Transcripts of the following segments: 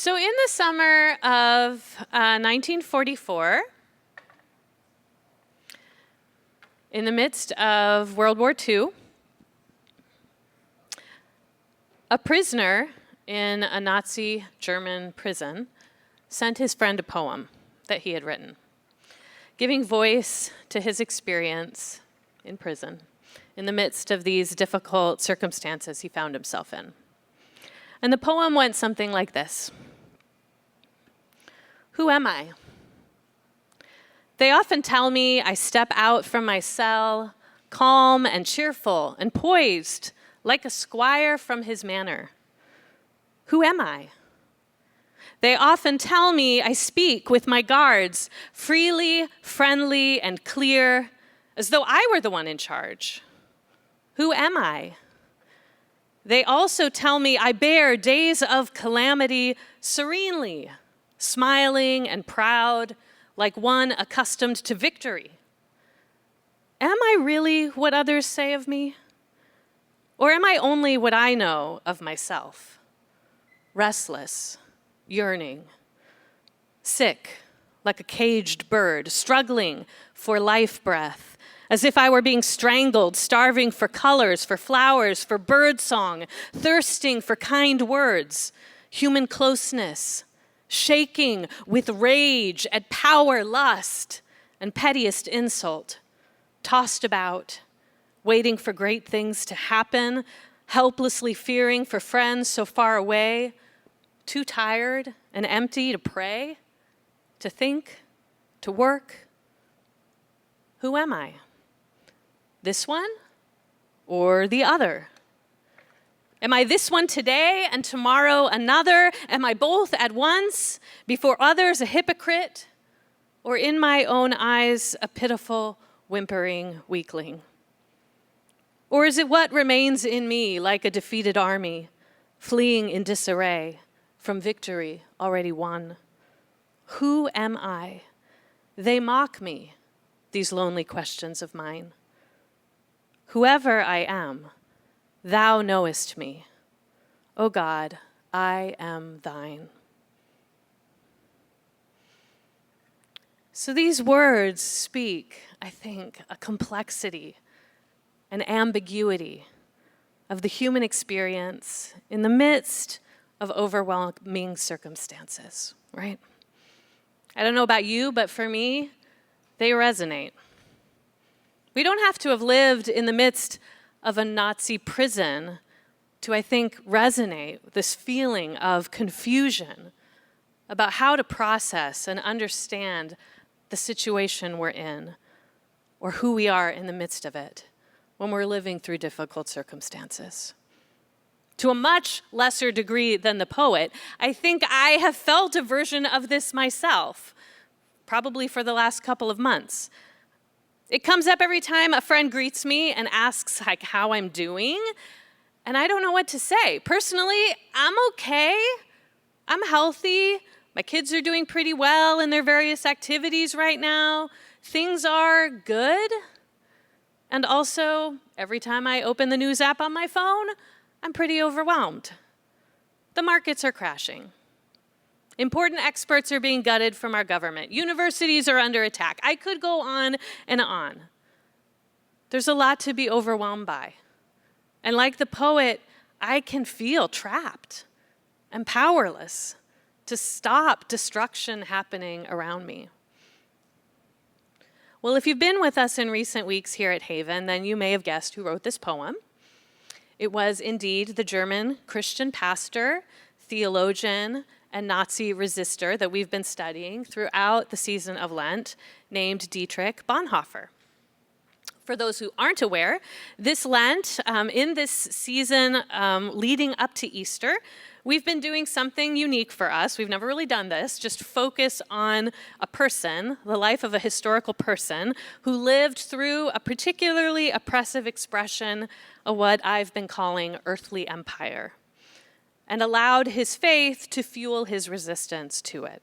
So in the summer of 1944, in the midst of World War II, a prisoner in a Nazi German prison sent his friend a poem that he had written, giving voice to his experience in prison in the midst of these difficult circumstances he found himself in. And the poem went something like this. Who am I? They often tell me I step out from my cell, calm and cheerful and poised, like a squire from his manor. Who am I? They often tell me I speak with my guards, freely, friendly, and clear, as though I were the one in charge. Who am I? They also tell me I bear days of calamity serenely, smiling and proud, like one accustomed to victory. Am I really what others say of me? Or am I only what I know of myself? Restless, yearning, sick, like a caged bird, struggling for life breath, as if I were being strangled, starving for colors, for flowers, for birdsong, thirsting for kind words, human closeness, shaking with rage at power, lust, and pettiest insult, tossed about, waiting for great things to happen, helplessly fearing for friends so far away, too tired and empty to pray, to think, to work. Who am I? This one or the other? Am I this one today and tomorrow another? Am I both at once, before others a hypocrite, or in my own eyes a pitiful, whimpering weakling? Or is it what remains in me like a defeated army, fleeing in disarray from victory already won? Who am I? They mock me, these lonely questions of mine. Whoever I am, thou knowest me. O God, I am thine. So these words speak, I think, a complexity, an ambiguity of the human experience in the midst of overwhelming circumstances, right? I don't know about you, but for me, they resonate. We don't have to have lived in the midst of a Nazi prison to, I think, resonate with this feeling of confusion about how to process and understand the situation we're in or who we are in the midst of it when we're living through difficult circumstances. To a much lesser degree than the poet, I think I have felt a version of this myself, probably for the last couple of months. It comes up every time a friend greets me and asks how I'm doing, and I don't know what to say. Personally, I'm okay. I'm healthy. My kids are doing pretty well in their various activities right now. Things are good. And also, every time I open the news app on my phone, I'm pretty overwhelmed. The markets are crashing. Important experts are being gutted from our government. Universities are under attack. I could go on and on. There's a lot to be overwhelmed by. And like the poet, I can feel trapped and powerless to stop destruction happening around me. Well, if you've been with us in recent weeks here at Haven, then you may have guessed who wrote this poem. It was indeed the German Christian pastor, theologian, and Nazi resistor that we've been studying throughout the season of Lent, named Dietrich Bonhoeffer. For those who aren't aware, this Lent, in this season leading up to Easter, we've been doing something unique for us. We've never really done this, just focus on a person, the life of a historical person who lived through a particularly oppressive expression of what I've been calling earthly empire, and allowed his faith to fuel his resistance to it.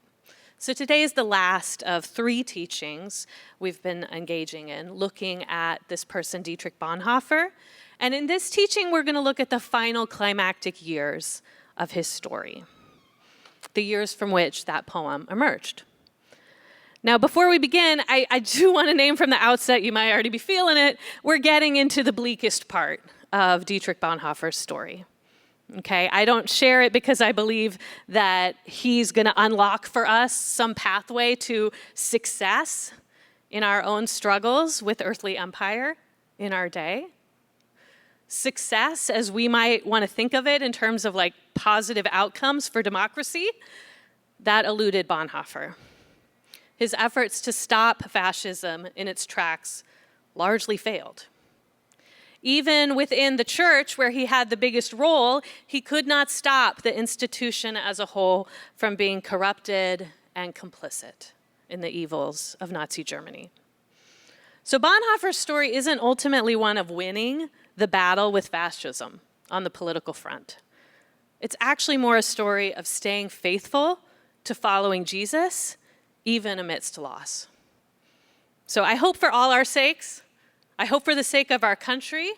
So today is the last of 3 teachings we've been engaging in, looking at this person, Dietrich Bonhoeffer. And in this teaching, we're going to look at the final climactic years of his story. the years from which that poem emerged. Now, before we begin, I do want to name from the outset, you might already be feeling it, we're getting into the bleakest part of Dietrich Bonhoeffer's story. Okay, I don't share it because I believe that he's going to unlock for us some pathway to success in our own struggles with earthly empire in our day. Success, as we might want to think of it in terms of like positive outcomes for democracy, that eluded Bonhoeffer. His efforts to stop fascism in its tracks largely failed. Even within the church, where he had the biggest role, he could not stop the institution as a whole from being corrupted and complicit in the evils of Nazi Germany. So Bonhoeffer's story isn't ultimately one of winning the battle with fascism on the political front. It's actually more a story of staying faithful to following Jesus, even amidst loss. So I hope for all our sakes, I hope for the sake of our country,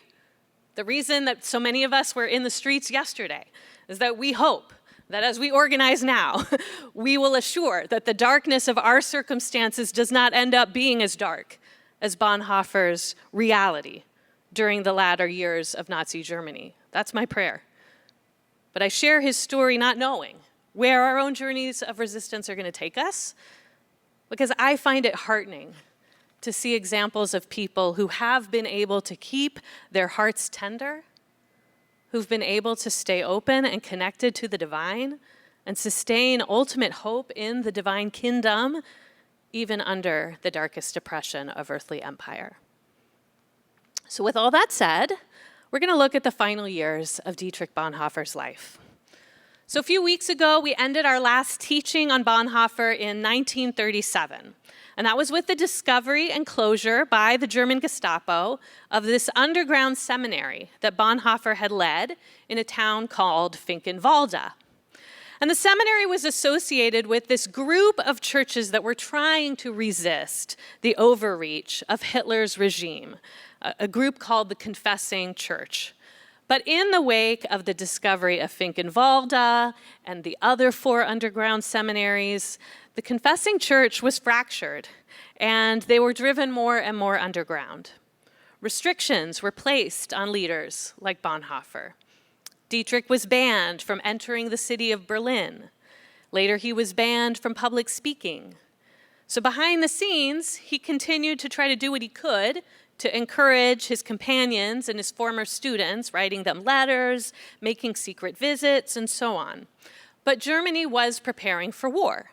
the reason that so many of us were in the streets yesterday is that we hope that as we organize now, we will assure that the darkness of our circumstances does not end up being as dark as Bonhoeffer's reality during the latter years of Nazi Germany. That's my prayer. But I share his story not knowing where our own journeys of resistance are going to take us, because I find it heartening to see examples of people who have been able to keep their hearts tender, who've been able to stay open and connected to the divine, and sustain ultimate hope in the divine kingdom, even under the darkest depression of earthly empire. So with all that said, we're going to look at the final years of Dietrich Bonhoeffer's life. So a few weeks ago, we ended our last teaching on Bonhoeffer in 1937. And that was with the discovery and closure by the German Gestapo of this underground seminary that Bonhoeffer had led in a town called Finkenwalde. And the seminary was associated with this group of churches that were trying to resist the overreach of Hitler's regime, a group called the Confessing Church. But in the wake of the discovery of Finkenwalde and the other 4 underground seminaries, the Confessing Church was fractured, and they were driven more and more underground. Restrictions were placed on leaders like Bonhoeffer. Dietrich was banned from entering the city of Berlin. Later, he was banned from public speaking. So behind the scenes, he continued to try to do what he could to encourage his companions and his former students, writing them letters, making secret visits, and so on. But Germany was preparing for war.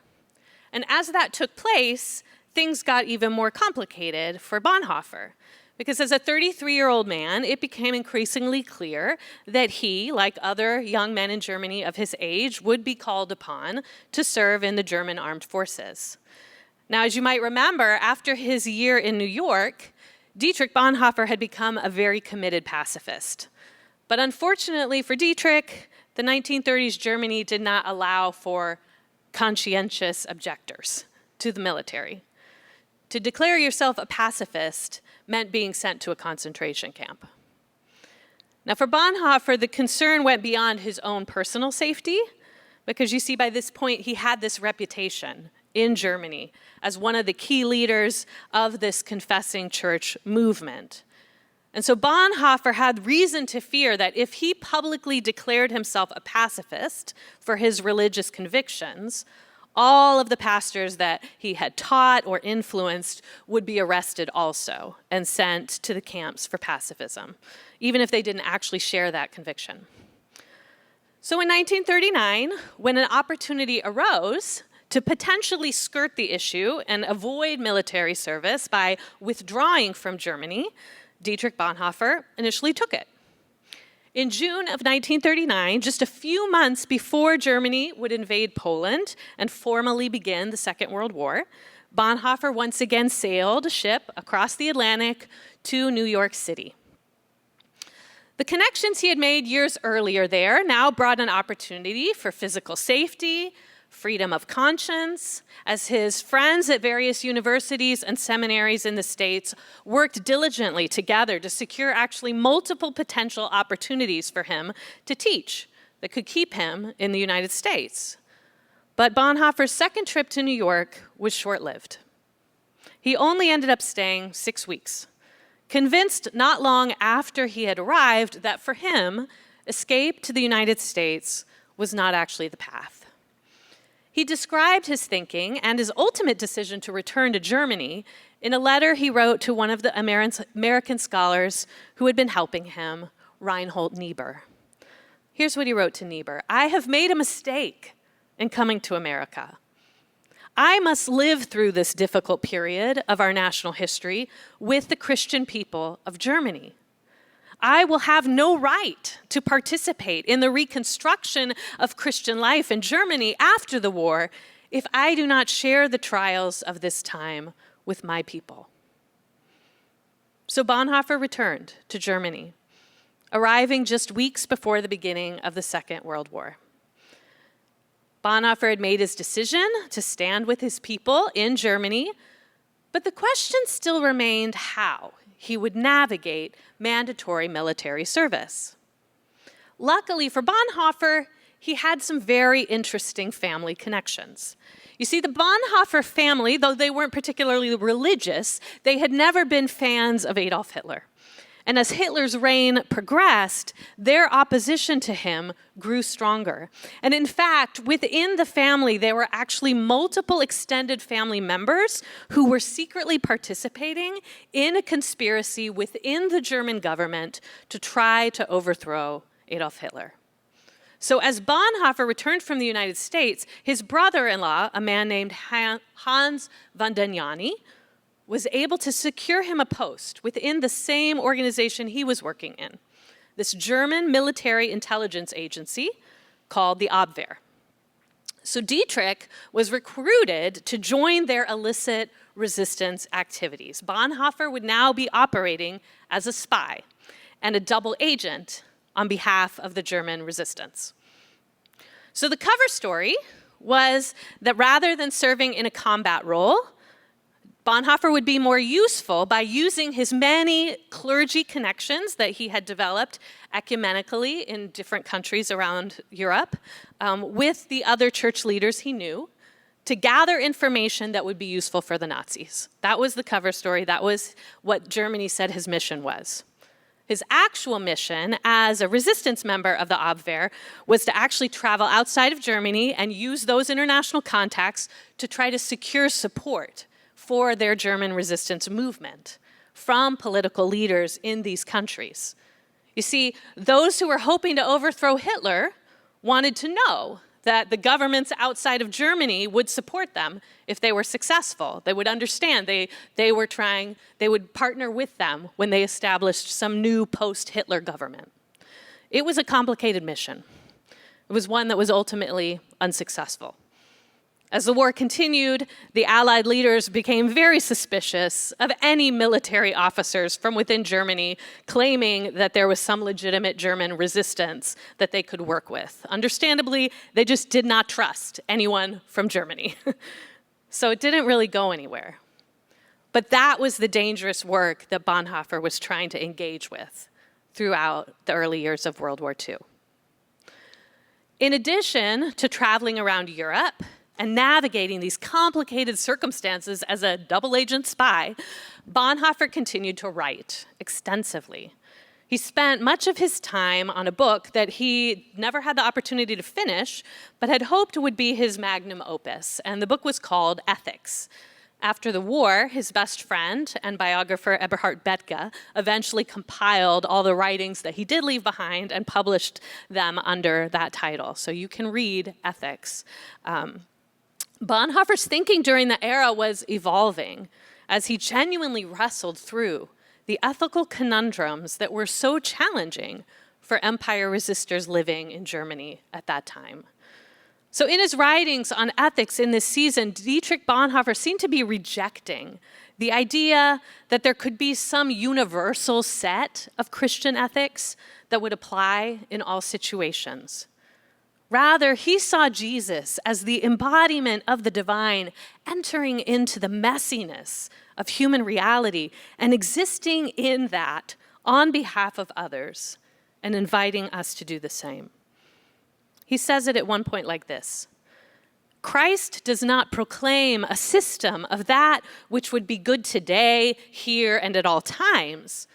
And as that took place, things got even more complicated for Bonhoeffer. Because as a 33-year-old man, it became increasingly clear that he, like other young men in Germany of his age, would be called upon to serve in the German armed forces. Now, as you might remember, after his year in New York, Dietrich Bonhoeffer had become a very committed pacifist. But unfortunately for Dietrich, the 1930s Germany did not allow for conscientious objectors to the military. To declare yourself a pacifist meant being sent to a concentration camp. Now for Bonhoeffer, the concern went beyond his own personal safety, because you see by this point he had this reputation in Germany as one of the key leaders of this confessing church movement. And so Bonhoeffer had reason to fear that if he publicly declared himself a pacifist for his religious convictions, all of the pastors that he had taught or influenced would be arrested also and sent to the camps for pacifism, even if they didn't actually share that conviction. So in 1939, when an opportunity arose to potentially skirt the issue and avoid military service by withdrawing from Germany, Dietrich Bonhoeffer initially took it. In June of 1939, just a few months before Germany would invade Poland and formally begin the Second World War, Bonhoeffer once again sailed a ship across the Atlantic to New York City. The connections he had made years earlier there now brought an opportunity for physical safety, freedom of conscience, as his friends at various universities and seminaries in the States worked diligently together to secure actually multiple potential opportunities for him to teach that could keep him in the United States. But Bonhoeffer's second trip to New York was short-lived. He only ended up staying 6 weeks, convinced not long after he had arrived that for him, escape to the United States was not actually the path. He described his thinking and his ultimate decision to return to Germany in a letter he wrote to one of the American scholars who had been helping him, Reinhold Niebuhr. Here's what he wrote to Niebuhr. "I have made a mistake in coming to America. I must live through this difficult period of our national history with the Christian people of Germany. I will have no right to participate in the reconstruction of Christian life in Germany after the war if I do not share the trials of this time with my people." So Bonhoeffer returned to Germany, arriving just weeks before the beginning of the Second World War. Bonhoeffer had made his decision to stand with his people in Germany, but the question still remained how he would navigate mandatory military service. Luckily for Bonhoeffer, he had some very interesting family connections. You see, the Bonhoeffer family, though they weren't particularly religious, they had never been fans of Adolf Hitler. And as Hitler's reign progressed, their opposition to him grew stronger. And in fact, within the family, there were actually multiple extended family members who were secretly participating in a conspiracy within the German government to try to overthrow Adolf Hitler. So as Bonhoeffer returned from the United States, his brother-in-law, a man named Hans von Danyani, was able to secure him a post within the same organization he was working in, this German military intelligence agency called the Abwehr. So Dietrich was recruited to join their illicit resistance activities. Bonhoeffer would now be operating as a spy and a double agent on behalf of the German resistance. So the cover story was that rather than serving in a combat role, Bonhoeffer would be more useful by using his many clergy connections that he had developed ecumenically in different countries around Europe with the other church leaders he knew to gather information that would be useful for the Nazis. That was the cover story. That was what Germany said his mission was. His actual mission as a resistance member of the Abwehr was to actually travel outside of Germany and use those international contacts to try to secure support for their German resistance movement from political leaders in these countries. You see, those who were hoping to overthrow Hitler wanted to know that the governments outside of Germany would support them if they were successful. They would understand they would partner with them when they established some new post-Hitler government. It was a complicated mission. It was one that was ultimately unsuccessful. As the war continued, the Allied leaders became very suspicious of any military officers from within Germany claiming that there was some legitimate German resistance that they could work with. Understandably, they just did not trust anyone from Germany. So it didn't really go anywhere. But that was the dangerous work that Bonhoeffer was trying to engage with throughout the early years of World War II. In addition to traveling around Europe and navigating these complicated circumstances as a double agent spy, Bonhoeffer continued to write extensively. He spent much of his time on a book that he never had the opportunity to finish, but had hoped would be his magnum opus, and the book was called Ethics. After the war, his best friend and biographer Eberhard Bethge eventually compiled all the writings that he did leave behind and published them under that title. So you can read Ethics. Bonhoeffer's thinking during the era was evolving as he genuinely wrestled through the ethical conundrums that were so challenging for empire resistors living in Germany at that time. So in his writings on ethics in this season, Dietrich Bonhoeffer seemed to be rejecting the idea that there could be some universal set of Christian ethics that would apply in all situations. Rather, he saw Jesus as the embodiment of the divine, entering into the messiness of human reality and existing in that on behalf of others and inviting us to do the same. He says it at one point like this: Christ does not proclaim a system of that which would be good today, here, and at all times.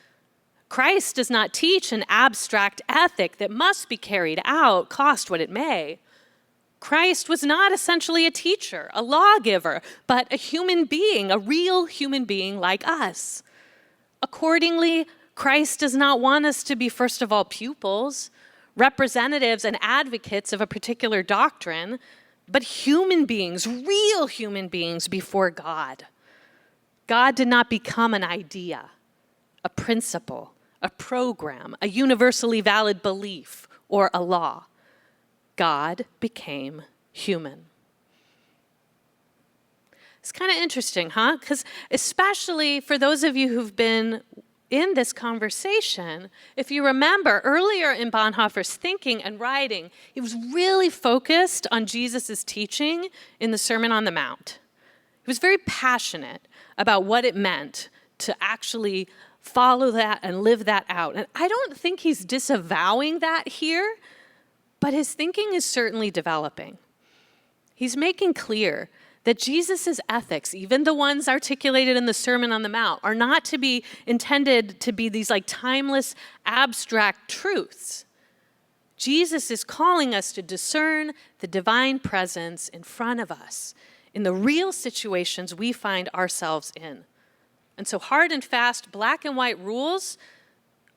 Christ does not teach an abstract ethic that must be carried out, cost what it may. Christ was not essentially a teacher, a lawgiver, but a human being, a real human being like us. Accordingly, Christ does not want us to be, first of all, pupils, representatives and advocates of a particular doctrine, but human beings, real human beings before God. God did not become an idea, a principle, a program, a universally valid belief, or a law. God became human. It's kind of interesting, huh? Because especially for those of you who've been in this conversation, if you remember earlier in Bonhoeffer's thinking and writing, he was really focused on Jesus' teaching in the Sermon on the Mount. He was very passionate about what it meant to actually follow that and live that out. And I don't think he's disavowing that here, but his thinking is certainly developing. He's making clear that Jesus' ethics, even the ones articulated in the Sermon on the Mount, are not to be intended to be these like timeless, abstract truths. Jesus is calling us to discern the divine presence in front of us, in the real situations we find ourselves in. And so hard and fast, black and white rules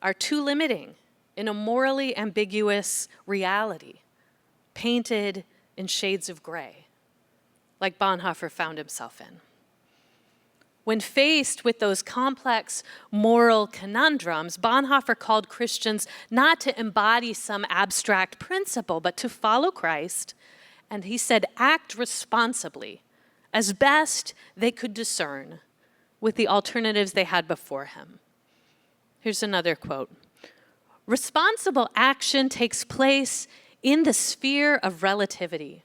are too limiting in a morally ambiguous reality, painted in shades of gray, like Bonhoeffer found himself in. When faced with those complex moral conundrums, Bonhoeffer called Christians not to embody some abstract principle, but to follow Christ, and he said, act responsibly, as best they could discern, with the alternatives they had before him. Here's another quote. Responsible action takes place in the sphere of relativity,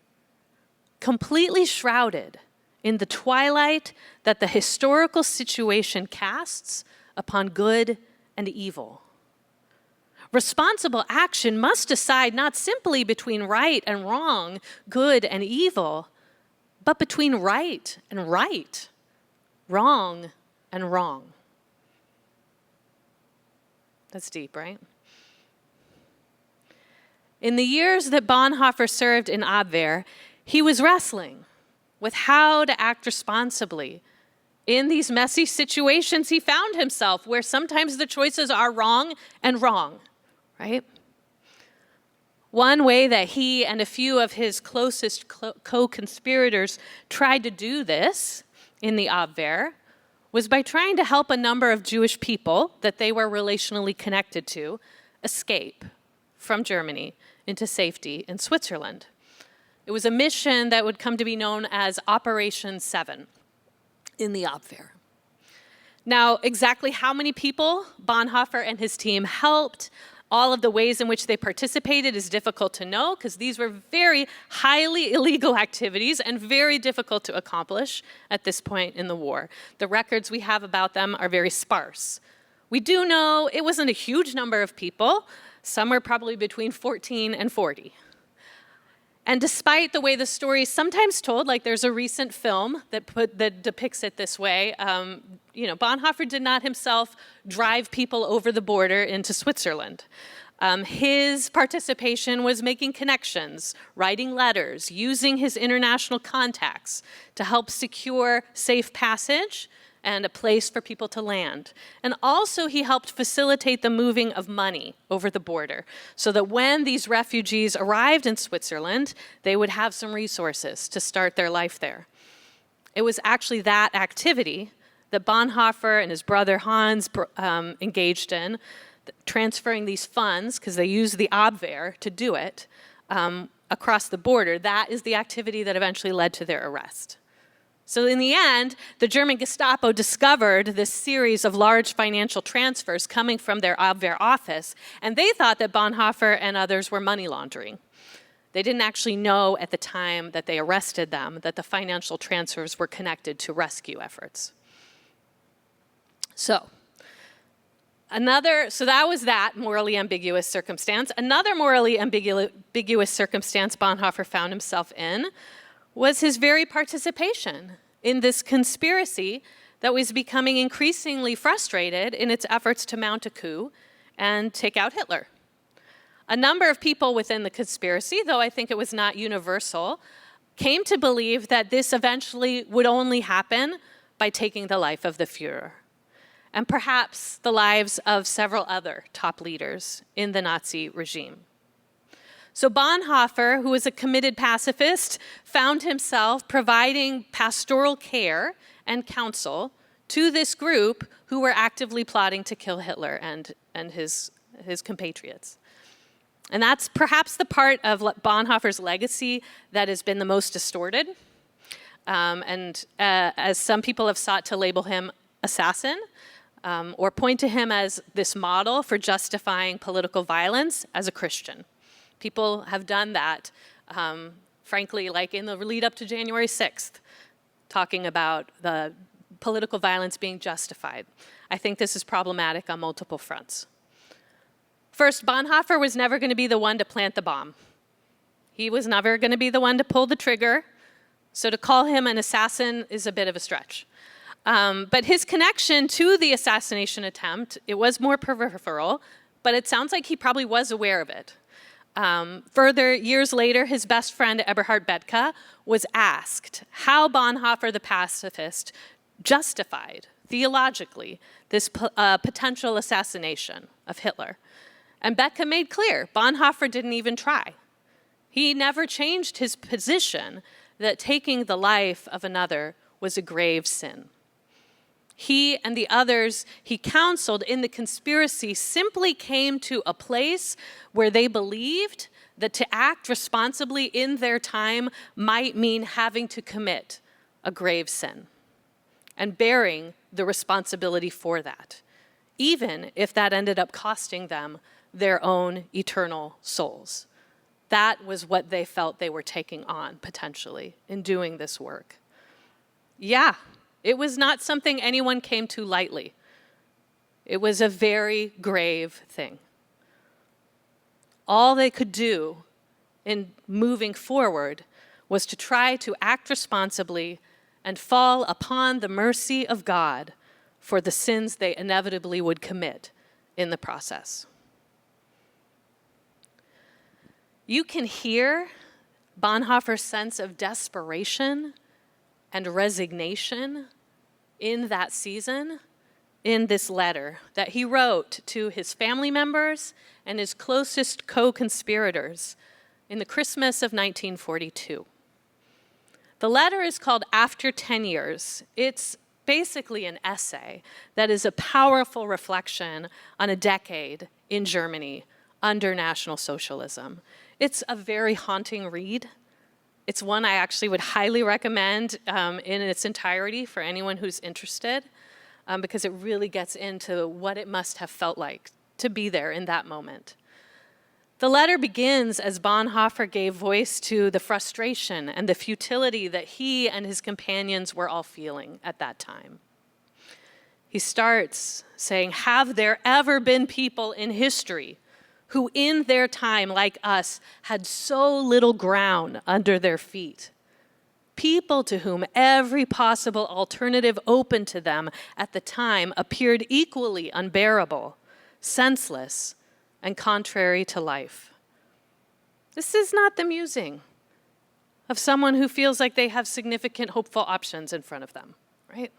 completely shrouded in the twilight that the historical situation casts upon good and evil. Responsible action must decide not simply between right and wrong, good and evil, but between right and right, wrong and wrong. That's deep, right? In the years that Bonhoeffer served in Abwehr, he was wrestling with how to act responsibly in these messy situations he found himself, where sometimes the choices are wrong and wrong, right? One way that he and a few of his closest co-conspirators tried to do this in the Abwehr was by trying to help a number of Jewish people that they were relationally connected to escape from Germany into safety in Switzerland. It was a mission that would come to be known as Operation 7 in the Abwehr. Now, exactly how many people Bonhoeffer and his team helped, all of the ways in which they participated is difficult to know because these were very highly illegal activities and very difficult to accomplish at this point in the war. The records we have about them are very sparse. We do know it wasn't a huge number of people, somewhere probably between 14 and 40. And despite the way the story is sometimes told, like there's a recent film that depicts it this way, Bonhoeffer did not himself drive people over the border into Switzerland. His participation was making connections, writing letters, using his international contacts to help secure safe passage and a place for people to land. And also he helped facilitate the moving of money over the border so that when these refugees arrived in Switzerland, they would have some resources to start their life there. It was actually that activity that Bonhoeffer and his brother Hans engaged in, transferring these funds, because they used the Abwehr to do it, across the border. That is the activity that eventually led to their arrest. So in the end, the German Gestapo discovered this series of large financial transfers coming from their Abwehr office, and they thought that Bonhoeffer and others were money laundering. They didn't actually know at the time that they arrested them that the financial transfers were connected to rescue efforts. So that was that morally ambiguous circumstance. Another morally ambiguous circumstance Bonhoeffer found himself in was his very participation in this conspiracy that was becoming increasingly frustrated in its efforts to mount a coup and take out Hitler. A number of people within the conspiracy, though I think it was not universal, came to believe that this eventually would only happen by taking the life of the Führer, and perhaps the lives of several other top leaders in the Nazi regime. So Bonhoeffer, who was a committed pacifist, found himself providing pastoral care and counsel to this group who were actively plotting to kill Hitler and his compatriots. And that's perhaps the part of Bonhoeffer's legacy that has been the most distorted. As some people have sought to label him assassin, or point to him as this model for justifying political violence as a Christian. People have done that, frankly, like in the lead up to January 6th, talking about the political violence being justified. I think this is problematic on multiple fronts. First, Bonhoeffer was never going to be the one to plant the bomb. He was never going to be the one to pull the trigger, so to call him an assassin is a bit of a stretch. But his connection to the assassination attempt, it was more peripheral, but it sounds like he probably was aware of it. Further, years later, his best friend Eberhard Bethke was asked how Bonhoeffer the pacifist justified, theologically, this potential assassination of Hitler. And Bethke made clear, Bonhoeffer didn't even try. He never changed his position that taking the life of another was a grave sin. He and the others he counseled in the conspiracy simply came to a place where they believed that to act responsibly in their time might mean having to commit a grave sin and bearing the responsibility for that, even if that ended up costing them their own eternal souls. That was what they felt they were taking on, potentially, in doing this work. Yeah, it was not something anyone came to lightly. It was a very grave thing. All they could do in moving forward was to try to act responsibly and fall upon the mercy of God for the sins they inevitably would commit in the process. You can hear Bonhoeffer's sense of desperation and resignation in that season in this letter that he wrote to his family members and his closest co-conspirators in the Christmas of 1942. The letter is called After 10 Years. It's basically an essay that is a powerful reflection on a decade in Germany under National Socialism. It's a very haunting read. It's one I actually would highly recommend in its entirety for anyone who's interested, because it really gets into what it must have felt like to be there in that moment. The letter begins as Bonhoeffer gave voice to the frustration and the futility that he and his companions were all feeling at that time. He starts saying, "Have there ever been people in history who in their time, like us, had so little ground under their feet? People to whom every possible alternative open to them at the time appeared equally unbearable, senseless, and contrary to life." This is not the musing of someone who feels like they have significant hopeful options in front of them, right?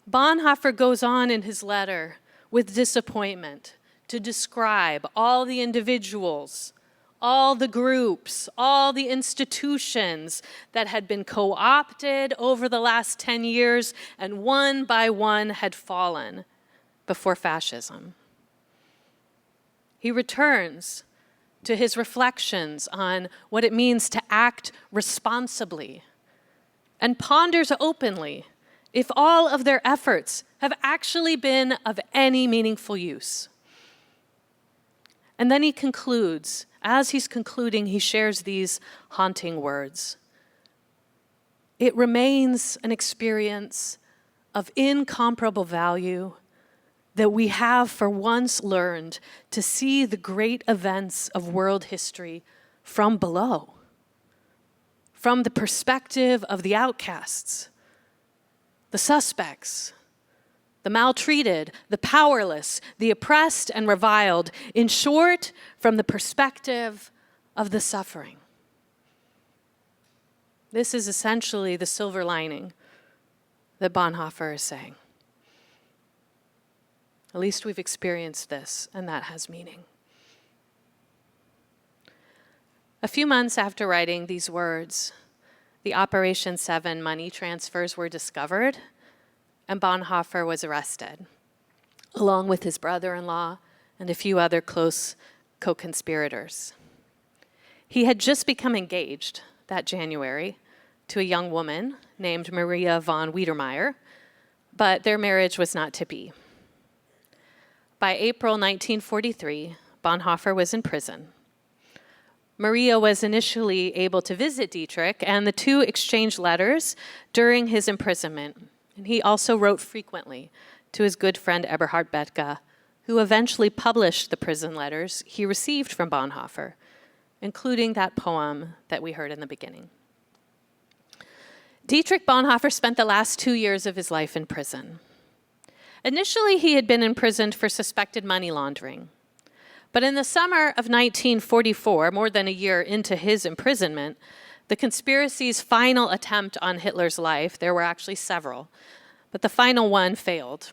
Bonhoeffer goes on in his letter with disappointment to describe all the individuals, all the groups, all the institutions that had been co-opted over the last 10 years and one by one had fallen before fascism. He returns to his reflections on what it means to act responsibly and ponders openly if all of their efforts have actually been of any meaningful use. And then he concludes. As he's concluding, he shares these haunting words. "It remains an experience of incomparable value that we have for once learned to see the great events of world history from below, from the perspective of the outcasts, the suspects, the maltreated, the powerless, the oppressed and reviled. In short, from the perspective of the suffering. This is essentially the silver lining that Bonhoeffer is saying. At least we've experienced this, and that has meaning. A few months after writing these words, the Operation 7 money transfers were discovered, and Bonhoeffer was arrested, along with his brother-in-law and a few other close co-conspirators. He had just become engaged that January to a young woman named Maria von Wiedermeyer, but their marriage was not to be. By April 1943, Bonhoeffer was in prison. Maria was initially able to visit Dietrich, and the two exchanged letters during his imprisonment. And he also wrote frequently to his good friend Eberhard Bethge, who eventually published the prison letters he received from Bonhoeffer, including that poem that we heard in the beginning. Dietrich Bonhoeffer spent the last 2 years of his life in prison. Initially, he had been imprisoned for suspected money laundering. But in the summer of 1944, more than a year into his imprisonment, the conspiracy's final attempt on Hitler's life, there were actually several, but the final one failed.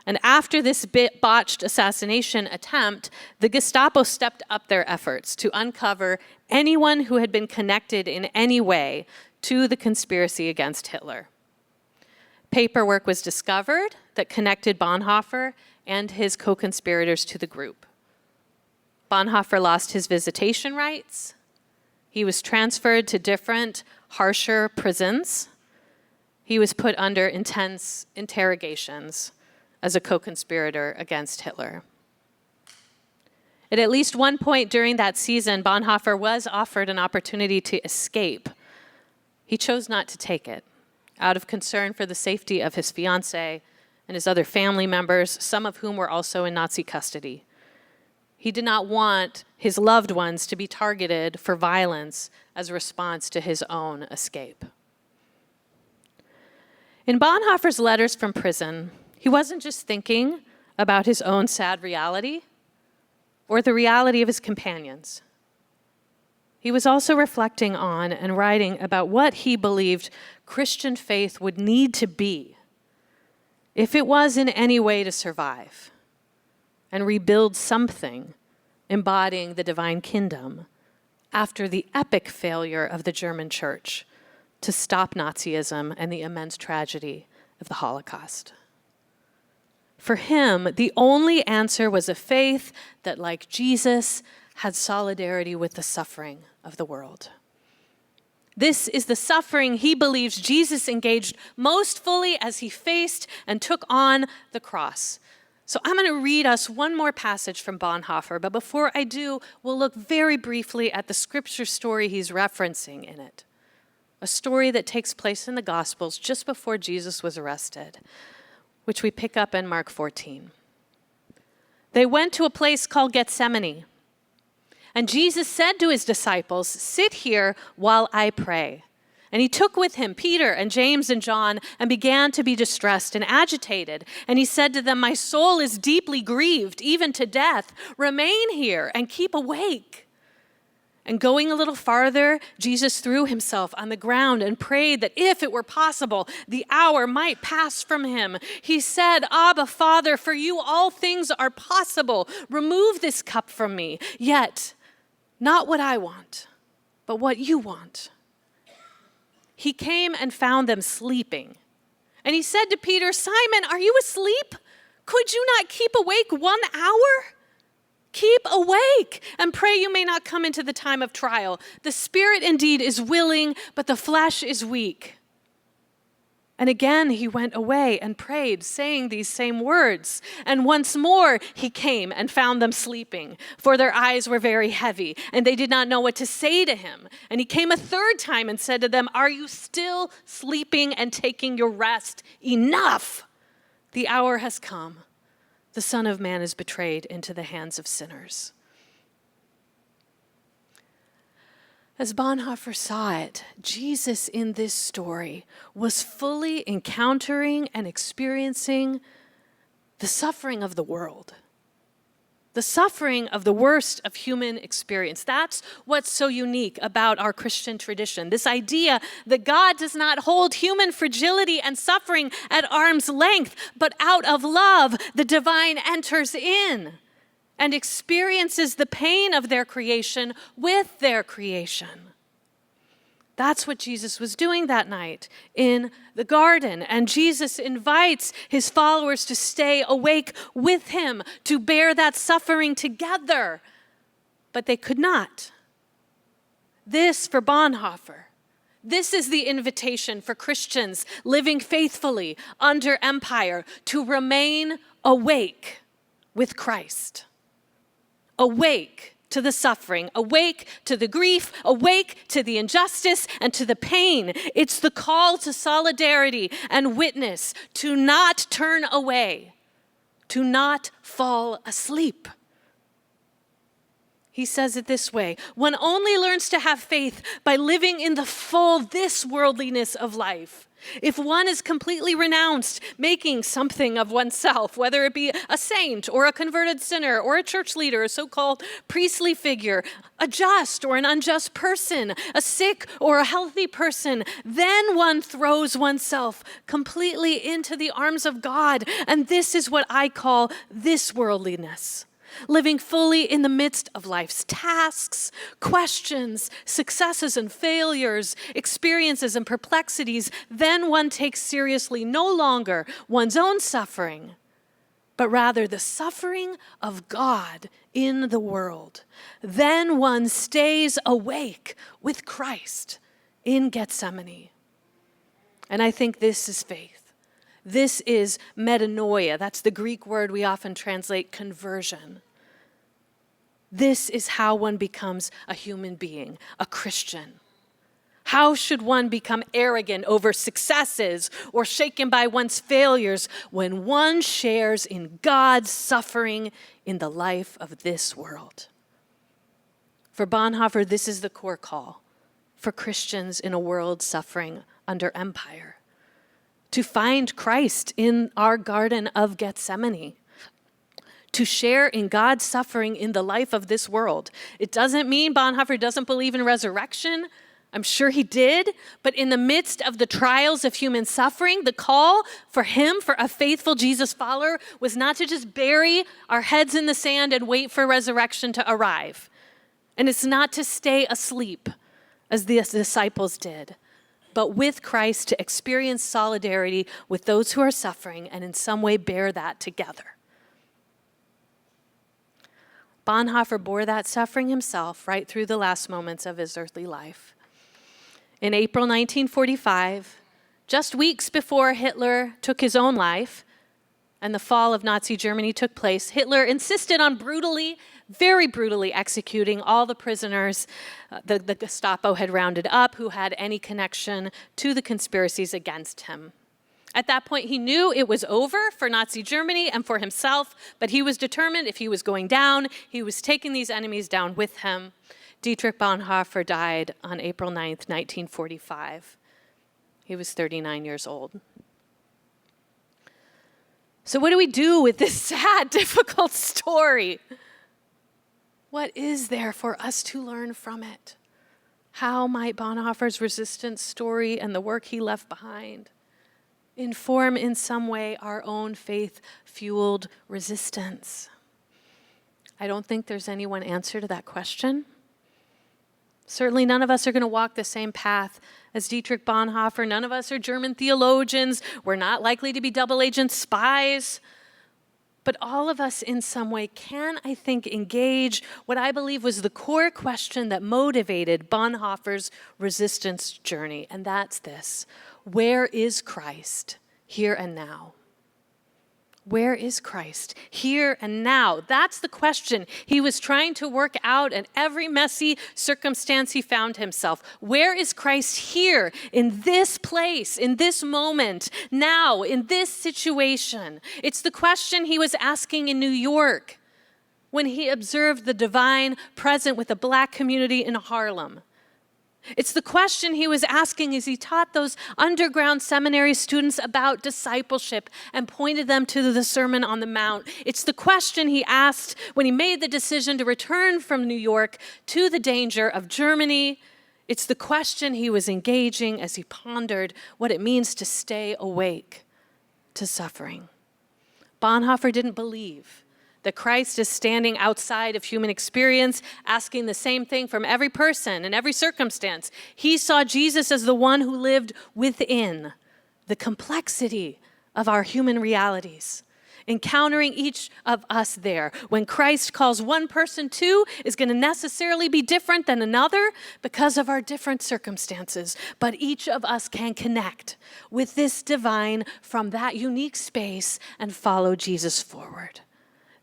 And after this botched assassination attempt, the Gestapo stepped up their efforts to uncover anyone who had been connected in any way to the conspiracy against Hitler. Paperwork was discovered that connected Bonhoeffer and his co-conspirators to the group. Bonhoeffer lost his visitation rights. He was transferred to different, harsher prisons. He was put under intense interrogations as a co-conspirator against Hitler. At least one point during that season, Bonhoeffer was offered an opportunity to escape. He chose not to take it, out of concern for the safety of his fiancée and his other family members, some of whom were also in Nazi custody. He did not want his loved ones to be targeted for violence as a response to his own escape. In Bonhoeffer's letters from prison, he wasn't just thinking about his own sad reality or the reality of his companions. He was also reflecting on and writing about what he believed Christian faith would need to be if it was in any way to survive and rebuild something embodying the divine kingdom after the epic failure of the German church to stop Nazism and the immense tragedy of the Holocaust. For him, the only answer was a faith that, like Jesus, had solidarity with the suffering of the world. This is the suffering he believes Jesus engaged most fully as he faced and took on the cross. So I'm going to read us one more passage from Bonhoeffer, but before I do, we'll look very briefly at the scripture story he's referencing in it, a story that takes place in the Gospels just before Jesus was arrested, which we pick up in Mark 14. They went to a place called Gethsemane, and Jesus said to his disciples, "Sit here while I pray." And he took with him Peter and James and John and began to be distressed and agitated. And he said to them, "My soul is deeply grieved, even to death. Remain here and keep awake." And going a little farther, Jesus threw himself on the ground and prayed that if it were possible, the hour might pass from him. He said, "Abba, Father, for you all things are possible. Remove this cup from me. Yet, not what I want, but what you want." He came and found them sleeping. And he said to Peter, "Simon, are you asleep? Could you not keep awake 1 hour? Keep awake and pray you may not come into the time of trial. The spirit indeed is willing, but the flesh is weak." And again he went away and prayed, saying these same words. And once more he came and found them sleeping, for their eyes were very heavy, and they did not know what to say to him. And he came a third time and said to them, "Are you still sleeping and taking your rest? Enough! The hour has come. The Son of Man is betrayed into the hands of sinners." As Bonhoeffer saw it, Jesus in this story was fully encountering and experiencing the suffering of the world, the suffering of the worst of human experience. That's what's so unique about our Christian tradition, this idea that God does not hold human fragility and suffering at arm's length, but out of love, the divine enters in and experiences the pain of their creation with their creation. That's what Jesus was doing that night in the garden. And Jesus invites his followers to stay awake with him, to bear that suffering together. But they could not. This, for Bonhoeffer, this is the invitation for Christians living faithfully under empire to remain awake with Christ. Awake to the suffering, awake to the grief, awake to the injustice and to the pain. It's the call to solidarity and witness, to not turn away, to not fall asleep. He says it this way: one only learns to have faith by living in the full this worldliness of life. If one is completely renounced, making something of oneself, whether it be a saint or a converted sinner or a church leader, a so-called priestly figure, a just or an unjust person, a sick or a healthy person, then one throws oneself completely into the arms of God. And this is what I call this worldliness. Living fully in the midst of life's tasks, questions, successes and failures, experiences and perplexities, then one takes seriously no longer one's own suffering, but rather the suffering of God in the world. Then one stays awake with Christ in Gethsemane. And I think this is faith. This is metanoia. That's the Greek word we often translate conversion. This is how one becomes a human being, a Christian. How should one become arrogant over successes or shaken by one's failures when one shares in God's suffering in the life of this world? For Bonhoeffer, this is the core call for Christians in a world suffering under empire: to find Christ in our Garden of Gethsemane, to share in God's suffering in the life of this world. It doesn't mean Bonhoeffer doesn't believe in resurrection. I'm sure he did, but in the midst of the trials of human suffering, the call for him, for a faithful Jesus follower, was not to just bury our heads in the sand and wait for resurrection to arrive. And it's not to stay asleep, as the disciples did, but with Christ to experience solidarity with those who are suffering and in some way bear that together. Bonhoeffer bore that suffering himself right through the last moments of his earthly life. In April 1945, just weeks before Hitler took his own life and the fall of Nazi Germany took place, Hitler insisted on very brutally executing all the prisoners the Gestapo had rounded up who had any connection to the conspiracies against him. At that point, he knew it was over for Nazi Germany and for himself, but he was determined if he was going down, he was taking these enemies down with him. Dietrich Bonhoeffer died on April 9th, 1945. He was 39 years old. So what do we do with this sad, difficult story? What is there for us to learn from it? How might Bonhoeffer's resistance story and the work he left behind inform in some way our own faith-fueled resistance? I don't think there's any one answer to that question. Certainly none of us are going to walk the same path as Dietrich Bonhoeffer. None of us are German theologians. We're not likely to be double-agent spies. But all of us in some way can, I think, engage what I believe was the core question that motivated Bonhoeffer's resistance journey, and that's this: where is Christ here and now? Where is Christ here and now? That's the question he was trying to work out in every messy circumstance he found himself. Where is Christ here, in this place, in this moment, now, in this situation? It's the question he was asking in New York when he observed the divine present with the Black community in Harlem. It's the question he was asking as he taught those underground seminary students about discipleship and pointed them to the Sermon on the Mount. It's the question he asked when he made the decision to return from New York to the danger of Germany. It's the question he was engaging as he pondered what it means to stay awake to suffering. Bonhoeffer didn't believe that Christ is standing outside of human experience, asking the same thing from every person in every circumstance. He saw Jesus as the one who lived within the complexity of our human realities, encountering each of us there. When Christ calls one person to, is going to necessarily be different than another because of our different circumstances. But each of us can connect with this divine from that unique space and follow Jesus forward.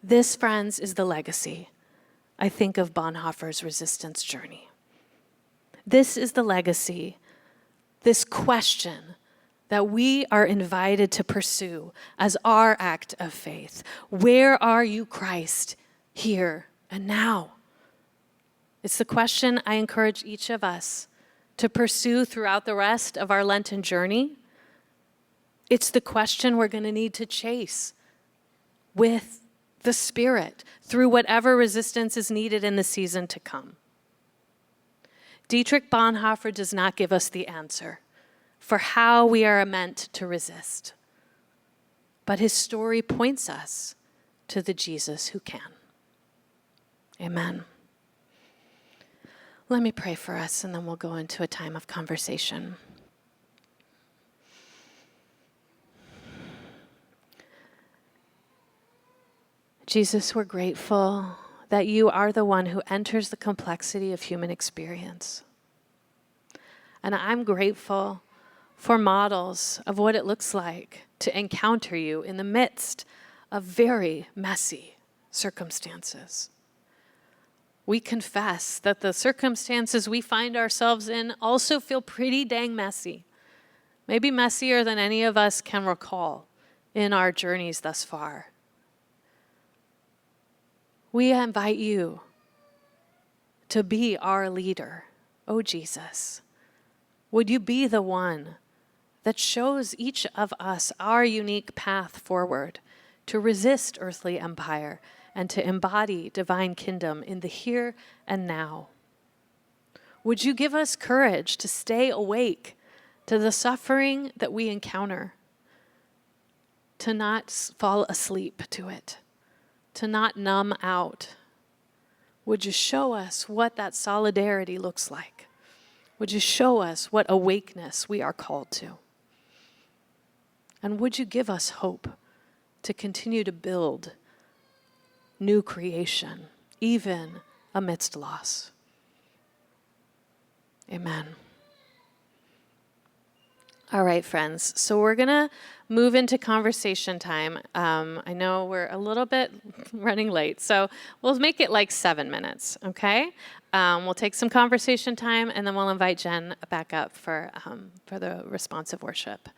This, friends, is the legacy, I think, of Bonhoeffer's resistance journey. This is the legacy, this question that we are invited to pursue as our act of faith. Where are you, Christ, here and now? It's the question I encourage each of us to pursue throughout the rest of our Lenten journey. It's the question we're going to need to chase with the Spirit through whatever resistance is needed in the season to come. Dietrich Bonhoeffer does not give us the answer for how we are meant to resist, but his story points us to the Jesus who can. Amen. Let me pray for us, and then we'll go into a time of conversation. Jesus, we're grateful that you are the one who enters the complexity of human experience. And I'm grateful for models of what it looks like to encounter you in the midst of very messy circumstances. We confess that the circumstances we find ourselves in also feel pretty dang messy, maybe messier than any of us can recall in our journeys thus far. We invite you to be our leader, oh Jesus. Would you be the one that shows each of us our unique path forward to resist earthly empire and to embody divine kingdom in the here and now? Would you give us courage to stay awake to the suffering that we encounter, to not fall asleep to it, to not numb out? Would you show us what that solidarity looks like? Would you show us what awakeness we are called to? And would you give us hope to continue to build new creation, even amidst loss? Amen. All right, friends, so we're going to move into conversation time. I know we're a little bit running late, so we'll make it like 7 minutes, okay? We'll take some conversation time, and then we'll invite Jen back up for the responsive worship.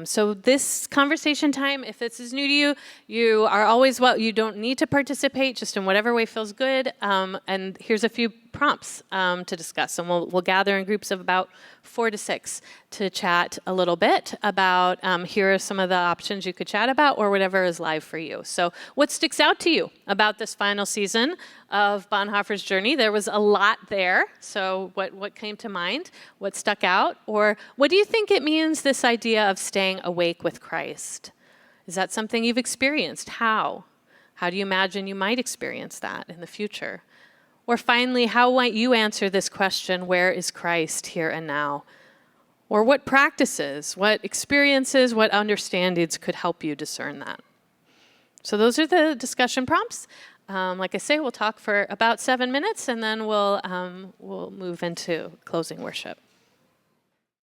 So this conversation time, if this is new to you, you are always you don't need to participate, just in whatever way feels good. And here's a few prompts to discuss. And we'll gather in groups of about 4 to 6 to chat a little bit about, here are some of the options you could chat about or whatever is live for you. So what sticks out to you about this final season of Bonhoeffer's journey? There was a lot there. So what came to mind? What stuck out? Or what do you think it means, this idea of staying awake with Christ? Is that something you've experienced? How? How do you imagine you might experience that in the future? Or finally, how might you answer this question, where is Christ here and now? Or what practices, what experiences, what understandings could help you discern that? So those are the discussion prompts. Like I say, we'll talk for about 7 minutes, and then we'll move into closing worship.